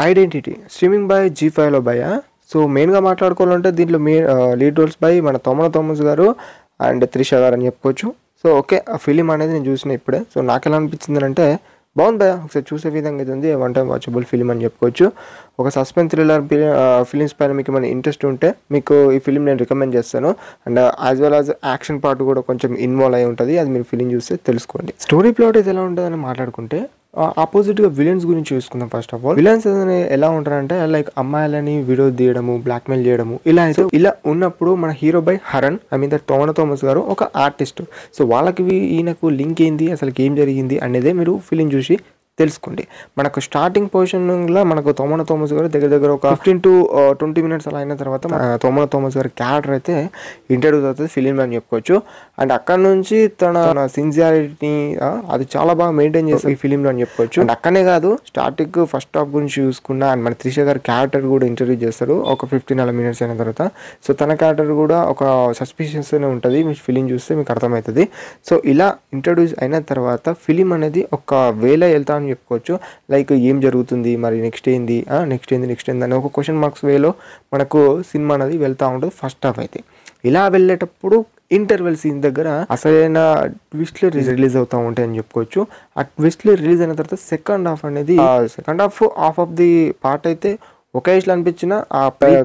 Identity streaming by జీ5లో భయ. So మెయిన్గా మాట్లాడుకోవాలంటే దీంట్లో లీడ్ రోల్స్ బై మన తోమన థామస్ గారు అండ్ త్రిష గారు అని చెప్పుకోవచ్చు. సో ఓకే, ఆ ఫిలిం అనేది నేను చూసిన ఇప్పుడే. సో నాకు ఎలా అనిపించింది అంటే బాగుంది భయ, ఒకసారి చూసే విధంగా ఇది ఉంది. వన్ టైం వాచబుల్ ఫిలిం అని చెప్పుకోవచ్చు. ఒక సస్పెన్స్ థ్రిల్లర్ ఫిలిమ్స్ పైన మీకు మన ఇంట్రెస్ట్ ఉంటే మీకు ఈ ఫిలిం నేను రికమెండ్ చేస్తాను. And as well as action part కూడా కొంచెం ఇన్వాల్వ్ అయి ఉంటుంది. అది మీరు ఫిలిం చూస్తే తెలుసుకోండి. స్టోరీ ప్లాట్ అయితే ఎలా ఉంటుందని మాట్లాడుకుంటే ఆపోజిట్గా విలన్స్ గురించి చూసుకుందాం. ఫస్ట్ ఆఫ్ ఆల్ విలన్స్ ఎలా ఉంటారంటే లైక్ అమ్మాయిలని వీడియో తీయడము, బ్లాక్మెయిల్ చేయడము, ఇలా ఉన్నప్పుడు మన హీరో బై హరణ్, ఐ మీన్ దట్ తోమన థామస్ గారు ఒక ఆర్టిస్ట్. సో వాళ్ళకి ఈయనకు లింక్ ఏంది, అసలు ఏం జరిగింది అనేదే మీరు ఫిలిం చూసి తెలుసుకోండి. మనకు స్టార్టింగ్ పొజిషన్లో మనకు తోమన థామస్ గారు దగ్గర ఒక 15 to 20 minutes అలా అయిన తర్వాత తోమన థామస్ గారి క్యారెక్టర్ అయితే ఇంట్రడ్యూస్ అవుతుంది ఫిలిం అని చెప్పుకోవచ్చు. అండ్ అక్కడ నుంచి తన సిన్సియారిటీ అది చాలా బాగా మెయింటైన్ చేస్తారు ఈ ఫిలింలో అని చెప్పుకోవచ్చు. అండ్ అక్కనే కాదు, స్టార్టింగ్ ఫస్ట్ హాఫ్ గురించి చూసుకున్న అండ్ మన త్రిష గారి క్యారెక్టర్ కూడా ఇంట్రడ్యూస్ చేస్తారు ఒక 15 minutes అయిన తర్వాత. సో తన క్యారెక్టర్ కూడా ఒక సస్పిషియస్గానే ఉంటుంది, మీ ఫిలిం చూస్తే మీకు అర్థమవుతుంది. సో ఇలా ఇంట్రడ్యూస్ అయిన తర్వాత ఫిలిం అనేది ఒక వేలో వెళ్తా చెప్పుకోవచ్చు. లైక్ ఏం జరుగుతుంది, మరి నెక్స్ట్ ఏంది అని ఒక క్వశ్చన్ మార్క్స్ వేలో మనకు సినిమా అనేది వెళ్తూ ఉంటుంది ఫస్ట్ హాఫ్ అయితే. ఇలా వెళ్ళేటప్పుడు ఇంటర్వెల్ సీన్ దగ్గర అసలైన ట్విస్ట్లు రిలీజ్ అవుతూ ఉంటాయి అని చెప్పుకోవచ్చు. ఆ ట్విస్ట్లు రిలీజ్ అయిన తర్వాత second half of the part అయితే ఒకే ఇష్లో అనిపించిన ఆ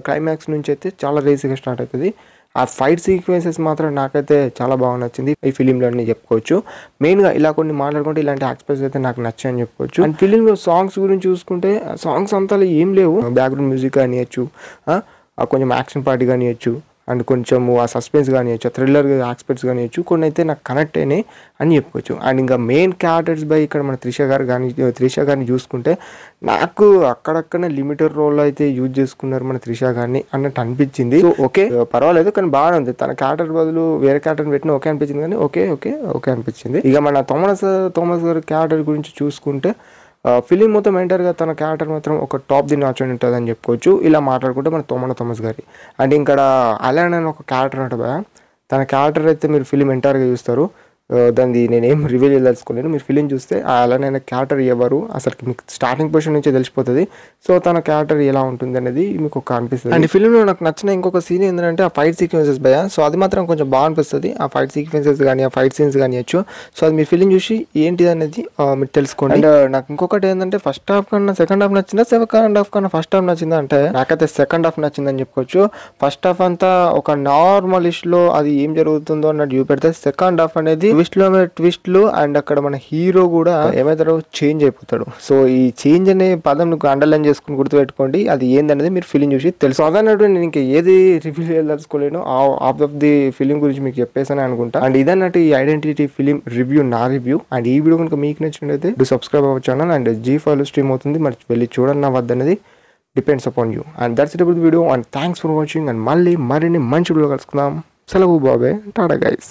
క్లైమాక్స్ నుంచి అయితే చాలా రేసీగా స్టార్ట్ అవుతుంది. ఆ ఫైట్ సీక్వెన్సెస్ మాత్రం నాకైతే చాలా బాగా నచ్చింది ఈ ఫిలింలో అని చెప్పుకోవచ్చు. మెయిన్గా ఇలా కొన్ని మాట్లాడుకుంటే ఇలాంటి ఆస్పెక్ట్స్ అయితే నాకు నచ్చాయని చెప్పుకోవచ్చు. అండ్ ఫిలింలో సాంగ్స్ గురించి చూసుకుంటే సాంగ్స్ అంతా ఏం లేవు, బ్యాక్గ్రౌండ్ మ్యూజిక్ కానియచ్చు, కొంచెం యాక్షన్ పార్టీ కానియచ్చు, అండ్ కొంచెం ఆ సస్పెన్స్ కానియచ్చు, థ్రిల్లర్ ఆస్పెక్ట్స్ కానియచ్చు, కొన్ని అయితే నాకు కనెక్ట్ అయినాయి అని చెప్పుకోవచ్చు. అండ్ ఇంకా మెయిన్ క్యారెక్టర్స్ బై ఇక్కడ మన త్రిష గారిని చూసుకుంటే నాకు అక్కడక్కడనే లిమిటెడ్ రోల్ అయితే యూజ్ చేసుకున్నారు మన త్రిష గారిని అన్నట్టు అనిపించింది. సో ఓకే పర్వాలేదు, కానీ బాగానే ఉంది. తన క్యారెక్టర్ బదులు వేరే క్యారెక్టర్ పెట్టిన ఓకే అనిపించింది, కానీ ఓకే అనిపించింది. ఇక మన థామస్ గారి క్యారెక్టర్ గురించి చూసుకుంటే ఫిలిం మొత్తం ఎంటర్గా తన క్యారెక్టర్ మాత్రం ఒక టాప్ ది నాచ్ అని ఉంటుంది అని చెప్పుకోవచ్చు. ఇలా మాట్లాడుకుంటే మన తోమన థామస్ గారి అండ్ ఇక్కడ అలన్ అని ఒక క్యారెక్టర్ ఉంటుంది. తన క్యారెక్టర్ అయితే మీరు ఫిలిం ఎంటర్గా చూస్తారు. దాన్ని నేనేం రివీల్ చేయదలుచుకోలేను. మీరు ఫిలిం చూస్తే ఆ అలన్ అనే క్యారెక్టర్ ఎవరు అసలు మీకు స్టార్టింగ్ పొజిషన్ నుంచే తెలిసిపోతుంది. సో తన క్యారెక్టర్ ఎలా ఉంటుంది అనేది మీకు ఒక అనిపిస్తుంది. అండ్ ఫిలింలో నాకు నచ్చిన ఇంకొక సీన్ ఏంటంటే ఆ ఫైట్ సీక్వెన్సెస్ భయ. సో అది మాత్రం కొంచెం బాగా అనిపిస్తుంది. ఆ ఫైట్ సీక్వెన్సెస్ కానీ ఆ ఫైట్ సీన్స్ కానియచ్చు. సో అది మీరు ఫిలిం చూసి ఏంటిది అనేది మీరు తెలుసుకోండి. అండ్ నాకు ఇంకొకటి ఏంటంటే ఫస్ట్ హాఫ్ కన్నా సెకండ్ హాఫ్ నచ్చిందా, సెకండ్ హాఫ్ కన్నా ఫస్ట్ హాఫ్ నచ్చిందా అంటే నాకైతే సెకండ్ హాఫ్ నచ్చిందని చెప్పుకోవచ్చు. ఫస్ట్ హాఫ్ అంతా ఒక నార్మల్ ఇష్లో అది ఏం జరుగుతుందో అన్నట్టు చూపెడితే సెకండ్ హాఫ్ అనేది ట్విస్ట్లు అండ్ అక్కడ మన హీరో కూడా ఏమైతారో చేంజ్ అయిపోతాడు. సో ఈ చేంజ్ అనే పదం మీకు అండర్లైన్ చేసుకుని గుర్తుపెట్టుకోండి. అది ఏందనేది మీరు ఫిలిం చూసి తెలుసు. అదన్నట్టు నేను ఇంకా ఏది రివ్యూ చేయదలుచుకోలేను. ఆఫ్ ది ఫిలిం గురించి మీకు చెప్పేసాను అనుకుంటా. అండ్ ఇదన్నట్టు ఈ ఐడెంటిటీ ఫిలిం రివ్యూ, నా రివ్యూ. అండ్ ఈ వీడియో కనుక మీకు నచ్చినట్లయితే సబ్స్క్రైబ్ అవ్వ ఛానల్. అండ్ జీ5లో స్ట్రీమ్ అవుతుంది, మరి వెళ్ళి చూడండి నా వద్దనేది depends upon you. And that's it about video. And thanks for watching. And మళ్ళీ మరిన్ని మంచి వీడియో కలుసుకుందాం. సెలవు బాబే, టాటా గైస్.